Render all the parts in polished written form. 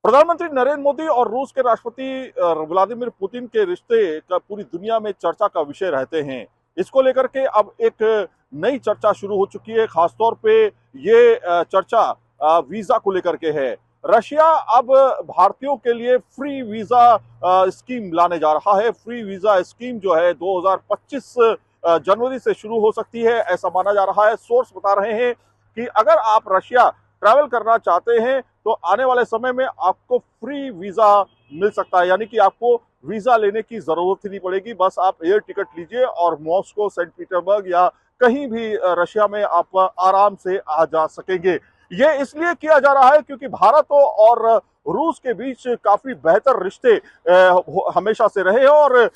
प्रधानमंत्री नरेंद्र मोदी और रूस के राष्ट्रपति व्लादिमीर पुतिन के रिश्ते का पूरी दुनिया में चर्चा का विषय रहते हैं। इसको लेकर के अब एक नई चर्चा शुरू हो चुकी है। खासतौर पे ये चर्चा वीजा को लेकर के है। रशिया अब भारतीयों के लिए फ्री वीजा स्कीम लाने जा रहा है। फ्री वीजा स्कीम जो है 2025 जनवरी से शुरू हो सकती है, ऐसा माना जा रहा है। सोर्स बता रहे हैं कि अगर आप रशिया ट्रैवल करना चाहते हैं तो आने वाले समय में आपको फ्री वीजा मिल सकता है, यानी कि आपको वीजा लेने की जरूरत ही नहीं पड़ेगी। बस आप एयर टिकट लीजिए और मॉस्को, सेंट पीटरबर्ग या कहीं भी रशिया में आप आराम से आ जा सकेंगे। ये इसलिए किया जा रहा है क्योंकि भारत और रूस के बीच काफी बेहतर रिश्ते हमेशा से रहे हैं और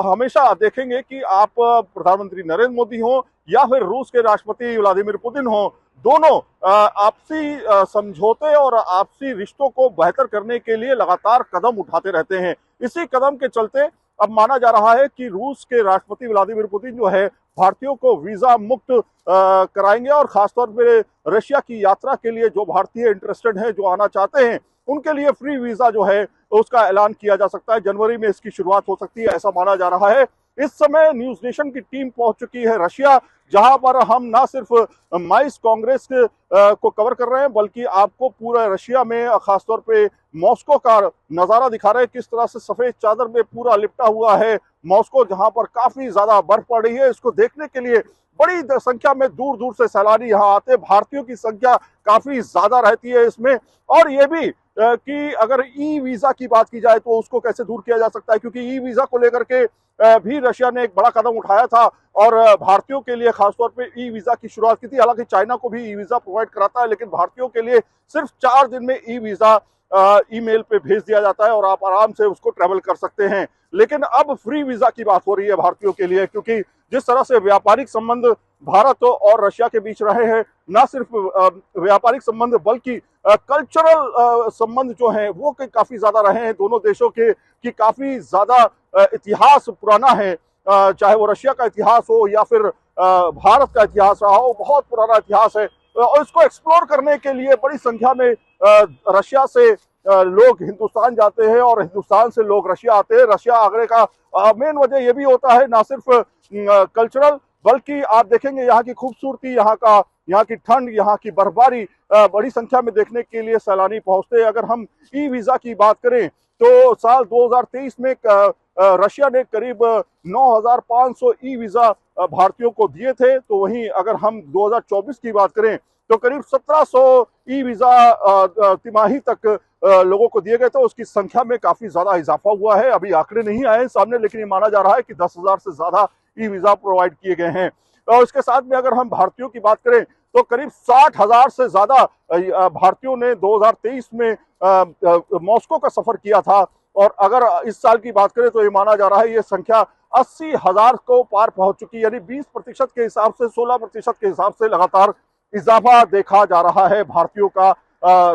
हमेशा देखेंगे कि आप प्रधानमंत्री नरेंद्र मोदी हो या फिर रूस के राष्ट्रपति व्लादिमीर पुतिन हो, दोनों आपसी समझौते और आपसी रिश्तों को बेहतर करने के लिए लगातार कदम उठाते रहते हैं। इसी कदम के चलते अब माना जा रहा है कि रूस के राष्ट्रपति व्लादिमीर पुतिन जो है भारतीयों को वीजा मुक्त कराएंगे और खासतौर पे रशिया की यात्रा के लिए जो भारतीय इंटरेस्टेड हैं, जो आना चाहते हैं, उनके लिए फ्री वीजा जो है उसका ऐलान किया जा सकता है। जनवरी में इसकी शुरुआत हो सकती है, ऐसा माना जा रहा है। इस समय न्यूज नेशन की टीम पहुंच चुकी है रशिया, जहां पर हम ना सिर्फ माइस कांग्रेस को कवर कर रहे हैं बल्कि आपको पूरा रशिया में खासतौर पे मॉस्को का नजारा दिखा रहे हैं। किस तरह से सफेद चादर में पूरा लिपटा हुआ है मॉस्को, जहां पर काफी ज्यादा बर्फ पड़ रही है। इसको देखने के लिए बड़ी संख्या में दूर दूर से सैलानी यहाँ आते हैं। भारतीयों की संख्या काफी ज्यादा रहती है इसमें। और ये भी कि अगर ई वीजा की बात की जाए तो उसको कैसे दूर किया जा सकता है, क्योंकि ई वीजा को लेकर के भी रशिया ने एक बड़ा कदम उठाया था और भारतीयों के लिए खासतौर पे ई वीजा की शुरुआत की थी। हालांकि चाइना को भी ई वीजा प्रोवाइड कराता है, लेकिन भारतीयों के लिए सिर्फ 4 दिन में ई वीजा ईमेल पे भेज दिया जाता है और आप आराम से उसको ट्रेवल कर सकते हैं। लेकिन अब फ्री वीजा की बात हो रही है भारतीयों के लिए, क्योंकि जिस तरह से व्यापारिक संबंध भारत और रशिया के बीच रहे हैं, ना सिर्फ व्यापारिक संबंध बल्कि कल्चरल संबंध जो है वो काफी ज्यादा रहे हैं दोनों देशों के, कि काफी ज्यादा इतिहास पुराना है। चाहे वो रशिया का इतिहास हो या फिर भारत का इतिहास रहा हो, बहुत पुराना इतिहास है। और इसको एक्सप्लोर करने के लिए बड़ी संख्या में रशिया से लोग हिंदुस्तान जाते हैं और हिंदुस्तान से लोग रशिया आते हैं। रशिया आगरे का मेन वजह यह भी होता है, ना सिर्फ कल्चरल बल्कि आप देखेंगे यहाँ की खूबसूरती, यहाँ की ठंड, यहाँ की बर्फबारी बड़ी संख्या में देखने के लिए सैलानी पहुंचते हैं। अगर हम ई वीजा की बात करें तो साल 2023 में रशिया ने करीब 9,500 ई वीजा भारतीयों को दिए थे, तो वहीं अगर हम 2024 की बात करें तो करीब 1700 ई वीजा तिमाही तक लोगों को दिए गए थे। उसकी संख्या में काफी ज्यादा इजाफा हुआ है। अभी आंकड़े नहीं आए सामने, लेकिन ये माना जा रहा है कि 10,000 से ज्यादा ई वीजा प्रोवाइड किए गए हैं। और इसके साथ में अगर हम भारतीयों की बात करें तो करीब 60,000 से ज्यादा भारतीयों ने 2023 में मॉस्को का सफर किया था। और अगर इस साल की बात करें तो ये माना जा रहा है ये संख्या 80,000 को पार पहुंच चुकी है, यानी 20% के हिसाब से, 16% के हिसाब से लगातार इजाफा देखा जा रहा है। भारतीयों का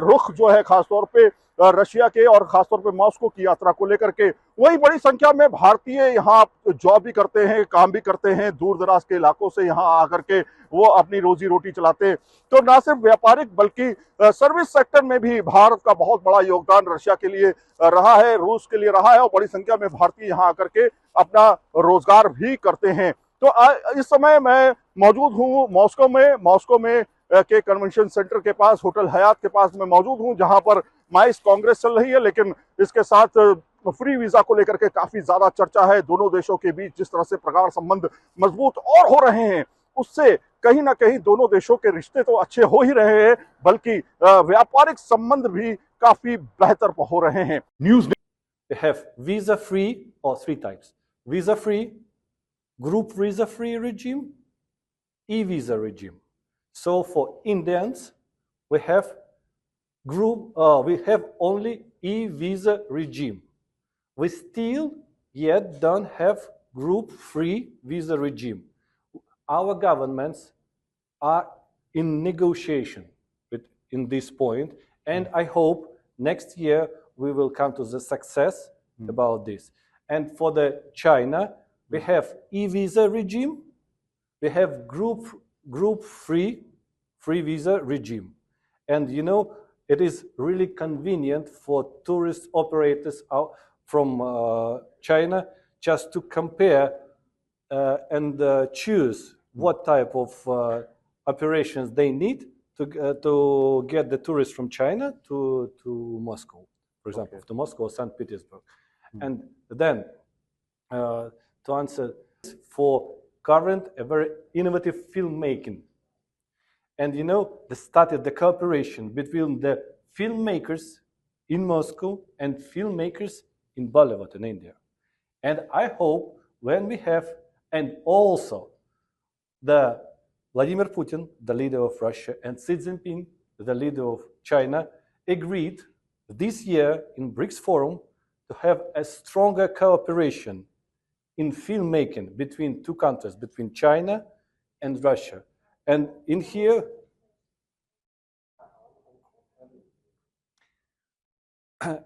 रुख जो है खासतौर पे रशिया के और खासतौर पे मॉस्को की यात्रा को लेकर के, वही बड़ी संख्या में भारतीय यहाँ जॉब भी करते हैं, काम भी करते हैं, दूर दराज के इलाकों से यहाँ आकर के वो अपनी रोजी रोटी चलाते हैं। तो ना सिर्फ व्यापारिक बल्कि सर्विस सेक्टर में भी भारत का बहुत बड़ा योगदान रशिया के लिए रहा है, रूस के लिए रहा है, और बड़ी संख्या में भारतीय यहाँ आकर के अपना रोजगार भी करते हैं। तो इस समय मैं मौजूद हूँ मॉस्को में के कन्वेंशन सेंटर के पास, होटल हयात के पास मैं मौजूद हूँ, जहां पर माइस कांग्रेस चल रही है। लेकिन इसके साथ फ्री वीजा को लेकर के काफी ज्यादा चर्चा है। दोनों देशों के बीच जिस तरह से प्रगाढ़ संबंध मजबूत और हो रहे हैं, उससे कहीं ना कहीं दोनों देशों के रिश्ते तो अच्छे हो ही रहे हैं, बल्कि व्यापारिक संबंध भी काफी बेहतर हो रहे हैं। News have visa free or 3 types: visa free, group visa free regime, e-visa regime. So for Indians, we have we have only e-visa regime. We still yet don't have group free visa regime. Our governments are in negotiation in this point, and I hope next year we will come to the success about this. And for the China, we have e-visa regime, we have group free visa regime. And it is really convenient for tourist operators out from China just to compare and choose what type of operations they need to get the tourists from China to Moscow, for example, Okay. to Moscow or St. Petersburg. And then to answer for current, a very innovative filmmaking. And you know, they started the cooperation between the filmmakers in Moscow and filmmakers in Bollywood in India. And I hope when we have, and also the Vladimir Putin, the leader of Russia, and Xi Jinping, the leader of China, agreed this year in BRICS Forum to have a stronger cooperation in filmmaking between two countries, between China and Russia. And in here,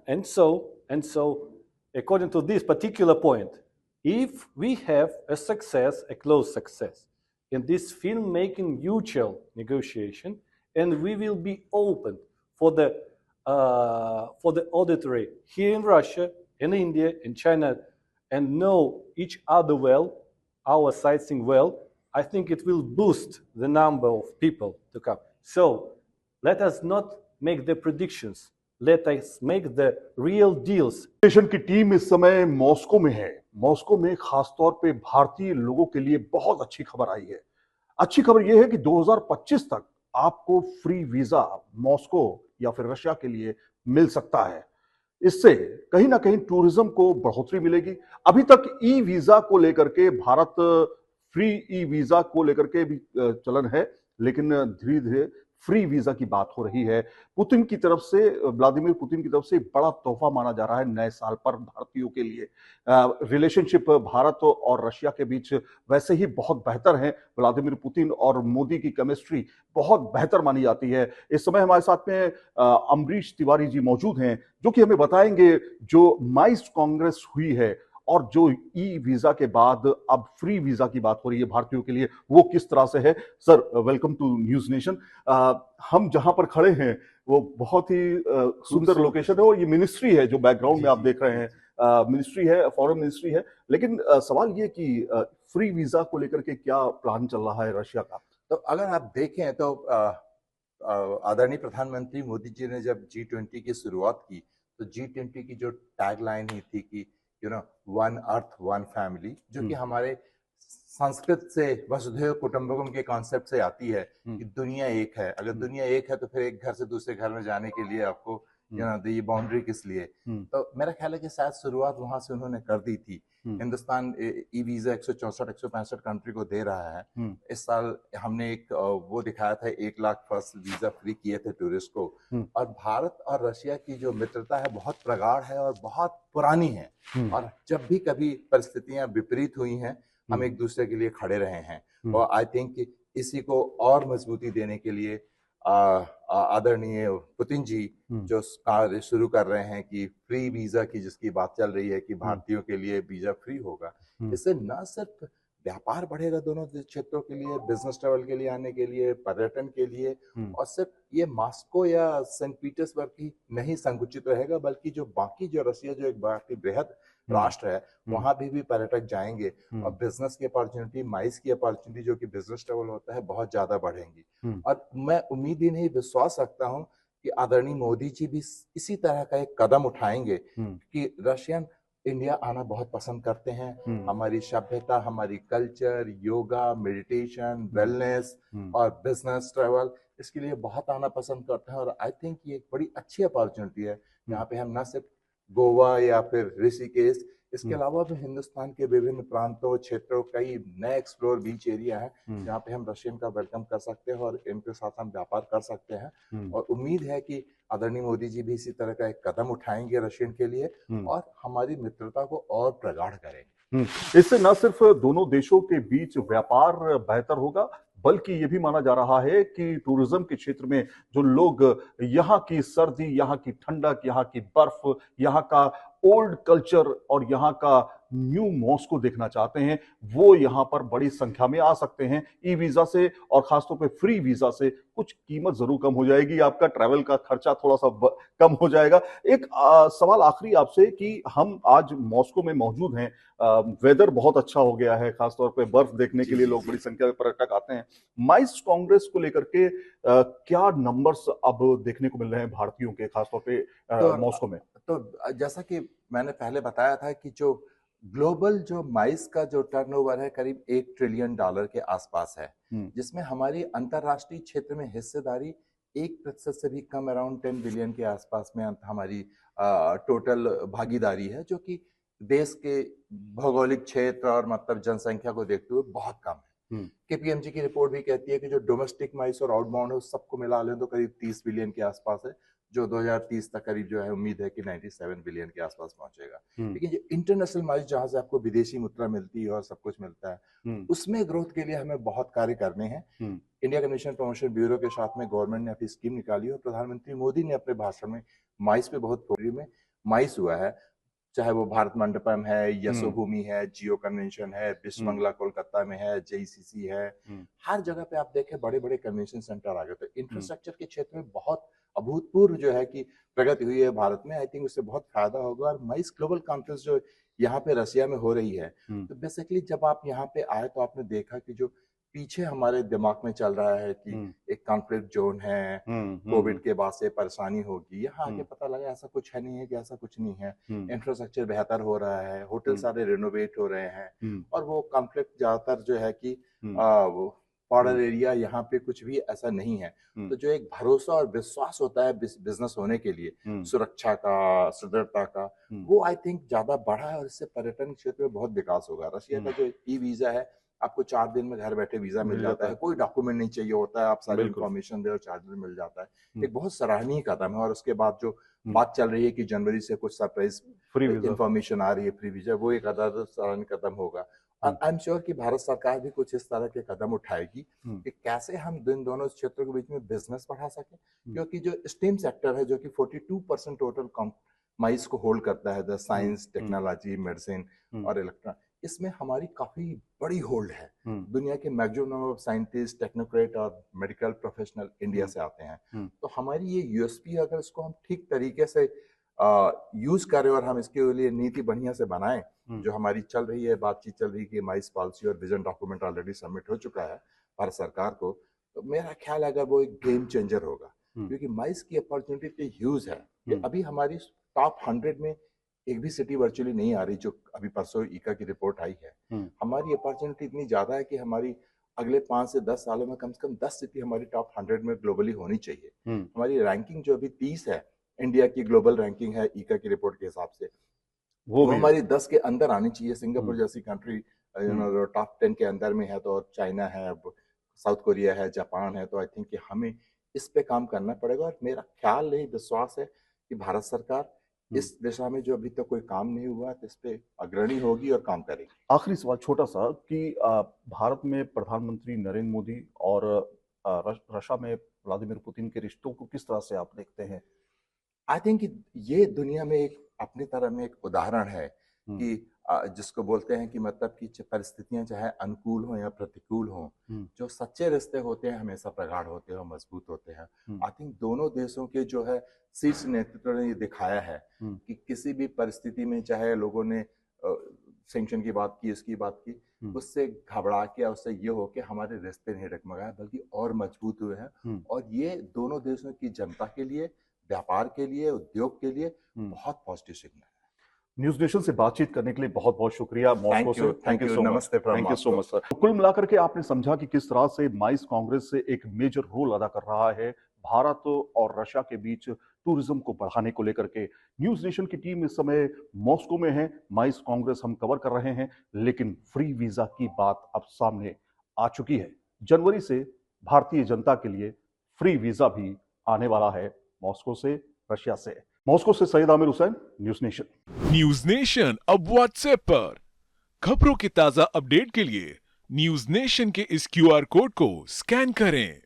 and so, according to this particular point, if we have a success, a close success, in this filmmaking mutual negotiation, and we will be open for the auditory here in Russia, in India, in China, and know each other well, our sightseeing well, I think it will boost the number of people to come. So let us not make the predictions. Let us make the real deals. Nation की team इस समय Moscow में है। Moscow में खासतौर पे भारतीय लोगों के लिए बहुत अच्छी खबर आई है। अच्छी खबर यह है कि 2025 तक आपको फ्री वीजा मॉस्को या फिर रशिया के लिए मिल सकता है। इससे कहीं ना कहीं टूरिज्म को बढ़ोतरी मिलेगी। अभी तक ई वीजा को लेकर के भारत फ्री ई वीजा को लेकर के भी चलन है, लेकिन धीरे धीरे फ्री वीजा की बात हो रही है। पुतिन की तरफ से, व्लादिमीर पुतिन की तरफ से बड़ा तोहफा माना जा रहा है नए साल पर भारतीयों के लिए। रिलेशनशिप भारत और रशिया के बीच वैसे ही बहुत बेहतर है। व्लादिमीर पुतिन और मोदी की केमिस्ट्री बहुत बेहतर मानी जाती है। इस समय हमारे साथ में अमरीश तिवारी जी मौजूद हैं, जो कि हमें बताएंगे जो माइस कांग्रेस हुई है और जो ई वीजा के बाद अब फ्री वीजा की बात हो रही है भारतीयों के लिए, वो किस तरह से है। Sir, welcome to News Nation. हम जहां पर खड़े हैं वो बहुत ही सुंदर लोकेशन है और ये मिनिस्ट्री है जो बैकग्राउंड में आप देख रहे हैं। मिनिस्ट्री है, फॉरेन मिनिस्ट्री है। लेकिन सवाल ये कि फ्री वीजा को लेकर के क्या प्लान चल रहा है रशिया का? तो अगर आप देखें तो आदरणीय प्रधानमंत्री मोदी जी ने जब G20 की शुरुआत की तो G20 की जो टैगलाइन ही थी कि वन अर्थ वन फैमिली, जो कि हमारे संस्कृत से वसुधैव कुटुंबकम के कॉन्सेप्ट से आती है कि दुनिया एक है। अगर दुनिया एक है तो फिर एक घर से दूसरे घर में जाने के लिए आपको ये बाउंड्री किस लिए। तो मेरा ख्याल है कि शायद शुरुआत वहां से उन्होंने कर दी थी। हिंदुस्तान ई वीजा 164-165 कंट्री को दे रहा है। इस साल हमने एक वो दिखाया था 1 लाख फर्स्ट वीजा फ्री किए थे टूरिस्ट को। और भारत और रशिया की जो मित्रता है बहुत प्रगाढ़ है और बहुत पुरानी है। और जब भी कभी परिस्थितियां विपरीत हुई हैं, हम एक दूसरे के लिए खड़े रहे हैं। और आई थिंक इसी को और मजबूती देने के लिए आदरणीय पुतिन जी जो कार्य शुरू कर रहे हैं कि फ्री वीजा की जिसकी बात चल रही है कि भारतीयों के लिए वीजा फ्री होगा, इससे न सिर्फ व्यापार बढ़ेगा दोनों क्षेत्रों के लिए, बिजनेस ट्रेवल के लिए आने के लिए, पर्यटन के लिए, और सिर्फ ये मॉस्को या सेंट पीटर्सबर्ग ही नहीं संकुचित रहेगा, बल्कि जो बाकी जो रशिया जो एक बाकी बृहद राष्ट्र है वहां भी पर्यटक जाएंगे और बिजनेस की अपॉर्चुनिटी, माइस की अपॉर्चुनिटी जो कि बिजनेस ट्रेवल होता है बहुत ज्यादा बढ़ेंगी। और मैं उम्मीद ही नहीं विश्वास रखता हूं कि आदरणीय मोदी जी भी इसी तरह का एक कदम उठाएंगे कि रशियन इंडिया आना बहुत पसंद करते हैं। हमारी सभ्यता, हमारी कल्चर, योगा, मेडिटेशन, वेलनेस और बिजनेस ट्रेवल, इसके लिए बहुत आना पसंद करते हैं। और आई थिंक ये एक बड़ी अच्छी अपॉर्चुनिटी है यहाँ पे हम न सिर्फ गोवा या फिर ऋषिकेश, इसके अलावा भी हिंदुस्तान के विभिन्न प्रांतों, क्षेत्रों, कई नए एक्सप्लोर बीच एरिया है जहाँ पे हम रशियन का वेलकम कर सकते हैं और इनके साथ हम व्यापार कर सकते हैं। और उम्मीद है कि आदरणीय मोदी जी भी इसी तरह का एक कदम उठाएंगे रशियन के लिए और हमारी मित्रता को और प्रगाढ़ करेंगे। इससे न सिर्फ दोनों देशों के बीच व्यापार बेहतर होगा, बल्कि ये भी माना जा रहा है कि टूरिज्म के क्षेत्र में जो लोग यहाँ की सर्दी, यहाँ की ठंडक, यहाँ की बर्फ, यहाँ का ओल्ड कल्चर और यहाँ का न्यू मॉस्को देखना चाहते हैं वो यहाँ पर बड़ी संख्या में आ सकते हैं ई वीजा से, और खासतौर पे फ्री वीजा से कुछ कीमत जरूर कम हो जाएगी, आपका ट्रैवल का खर्चा थोड़ा सा कम हो जाएगा। एक सवाल आखिरी आपसे कि हम आज मॉस्को में मौजूद हैं, वेदर बहुत अच्छा हो गया है, खासतौर पे बर्फ देखने के लिए लोग बड़ी संख्या में पर्यटक आते हैं। माइस कांग्रेस को लेकर के क्या नंबर्स अब देखने को मिल रहे हैं भारतीयों के, खासतौर पे मॉस्को में? तो जैसा कि मैंने पहले बताया था कि जो ग्लोबल जो माइस का जो टर्नओवर है करीब $1 ट्रिलियन के आसपास है, जिसमें हमारी अंतरराष्ट्रीय क्षेत्र में हिस्सेदारी 1% से भी कम, अराउंड 10 बिलियन के आसपास में हमारी टोटल भागीदारी है, जो कि देश के भौगोलिक क्षेत्र और मतलब जनसंख्या को देखते हुए बहुत कम है। केपीएमजी की रिपोर्ट भी कहती है कि जो डोमेस्टिक माइस और आउटबाउंड है उस सबको मिला लें तो करीब 30 बिलियन के आसपास है, जो 2030 तक करीब जो है उम्मीद है कि 97 बिलियन के आसपास पहुंचेगा। लेकिन जो इंटरनेशनल माइस जहां से आपको विदेशी मुद्रा मिलती है और सब कुछ मिलता है, उसमें ग्रोथ के लिए हमें बहुत कार्य करने हैं। इंडिया कमीशन प्रमोशन ब्यूरो के साथ में गवर्नमेंट ने अपनी स्कीम निकाली और प्रधानमंत्री मोदी ने अपने भाषण में माइस पे बहुत में माइस हुआ है, चाहे वो भारत मंडपम है, यशोभूमि है, जियो कन्वेंशन है, विश्व मंगला कोलकाता में है, जेईसीसी है, हर जगह पे आप देखें बड़े बड़े कन्वेंशन सेंटर आ गए। तो इंफ्रास्ट्रक्चर के क्षेत्र में बहुत अभूतपूर्व जो है कि प्रगति हुई है भारत में। आई थिंक उससे बहुत फायदा होगा। और माइस ग्लोबल कॉन्फ्रेंस जो यहाँ पे रसिया में हो रही है, तो बेसिकली जब आप यहाँ पे आए तो आपने देखा कि जो पीछे हमारे दिमाग में चल रहा है कि एक कॉन्फ्लिक्ट जोन है, कोविड के बाद से परेशानी होगी, यहाँ आके पता लगा ऐसा कुछ है नहीं है, कि ऐसा कुछ नहीं है। इंफ्रास्ट्रक्चर बेहतर हो रहा है, होटल सारे रिनोवेट हो रहे हैं, और वो कॉन्फ्लिक्ट ज्यादातर जो है कि वो बॉर्डर एरिया यहाँ पे कुछ भी ऐसा नहीं है। तो जो एक भरोसा और विश्वास होता है बिजनेस होने के लिए, सुरक्षा का, सुदृढ़ता का, वो आई थिंक ज्यादा बढ़ा है, और इससे पर्यटन क्षेत्र में बहुत विकास होगा। रशिया का जो ई वीजा है, आपको 4 दिन में घर बैठे वीजा मिल जाता है, कोई डॉक्यूमेंट नहीं चाहिए होता है, आप सारी इन्फॉर्मेशन दे और 4 दिन में मिल जाता है। एक बहुत सराहनीय कदम है। और उसके बाद जो बात चल रही है कि जनवरी से कुछ सरप्राइज फ्री इन्फॉर्मेशन आ रही है, फ्री वीजा, वो एक सराहनीय कदम होगा। और आई एम श्योर कि भारत सरकार भी कुछ इस तरह के कदम उठाएगी कि कैसे हम दोनों क्षेत्रों के बीच में बिजनेस बढ़ा सके, क्योंकि जो स्टेम सेक्टर है जो कि 42% टोटल माइस को होल्ड करता है, द साइंस, टेक्नोलॉजी, मेडिसिन और इलेक्ट्रॉनिक, इसमें हमारी काफी बड़ी होल्ड है। दुनिया के maximum number of scientist, technocrat और मेडिकल प्रोफेशनल इंडिया से आते हैं। तो हमारी ये यूएसपी अगर इसको हम ठीक तरीके से यूज करें और हम इसके लिए नीति बढ़िया से बनाएं, जो हमारी चल रही है, बातचीत चल रही है कि माइस पॉलिसी और विजन डॉक्यूमेंट ऑलरेडी सबमिट हो चुका है भारत सरकार को, तो मेरा ख्याल है अगर वो एक गेम चेंजर होगा, क्योंकि माइस की अपॉर्चुनिटी इतनी ह्यूज है कि अभी हमारी टॉप 100 में एक भी सिटी वर्चुअली नहीं आ रही, जो अभी परसों ईका की रिपोर्ट आई है। हमारी अपॉर्चुनिटी इतनी ज्यादा है कि हमारी अगले 5 से 10 सालों में कम से कम 10 सिटी हमारी टॉप 100 में ग्लोबली होनी चाहिए। हमारी रैंकिंग जो अभी 30 है, इंडिया की ग्लोबल रैंकिंग है ईका की रिपोर्ट के हिसाब से, वो हमारी 10 के अंदर आनी चाहिए। सिंगापुर जैसी कंट्री टॉप 10 के अंदर में है, तो और चाइना है, साउथ कोरिया है, जापान है। तो आई थिंक कि हमें इस पे काम करना पड़ेगा। और मेरा ख्याल नहीं, विश्वास है कि भारत सरकार इस दिशा में जो अभी तक कोई काम नहीं हुआ है, तो इस पे अग्रणी होगी और काम करेगी। आखिरी सवाल छोटा सा कि भारत में प्रधानमंत्री नरेंद्र मोदी और रशिया में व्लादिमीर पुतिन के रिश्तों को किस तरह से आप देखते हैं? आई थिंक ये दुनिया में एक अपनी तरह में एक उदाहरण है कि जिसको बोलते हैं कि मतलब कि परिस्थितियां चाहे अनुकूल हो या प्रतिकूल हो, जो सच्चे रिश्ते होते हैं हमेशा प्रगाढ़ होते हैं और मजबूत होते हैं। आई थिंक दोनों देशों के जो है शीर्ष नेतृत्व ने ये दिखाया है कि किसी भी परिस्थिति में, चाहे लोगों ने सैंक्शन की बात की, इसकी बात की, उससे घबरा के, उससे ये हो के हमारे रिश्ते नहीं डगमगाए, बल्कि और मजबूत हुए हैं। और ये दोनों देशों की जनता के लिए, व्यापार के लिए, उद्योग के लिए बहुत पॉजिटिव सिग्नल है। न्यूज नेशन से बातचीत करने के लिए बहुत बहुत शुक्रिया मॉस्को से। थैंक यू, नमस्ते, thank you so much sir. कुल मिलाकर के आपने समझा कि किस तरह से माइस कांग्रेस से एक मेजर रोल अदा कर रहा है भारत और रशिया के बीच टूरिज्म को बढ़ाने को लेकर के। न्यूज नेशन की टीम इस समय मॉस्को में है, माइस कांग्रेस हम कवर कर रहे हैं, लेकिन फ्री वीजा की बात अब सामने आ चुकी है। जनवरी से भारतीय जनता के लिए फ्री वीजा भी आने वाला है मॉस्को से, रशिया से। मॉस्को से Saeed Aamir Hussain, News Nation. News Nation अब व्हाट्सएप पर खबरों की ताजा अपडेट के लिए न्यूज नेशन के इस QR कोड को स्कैन करें।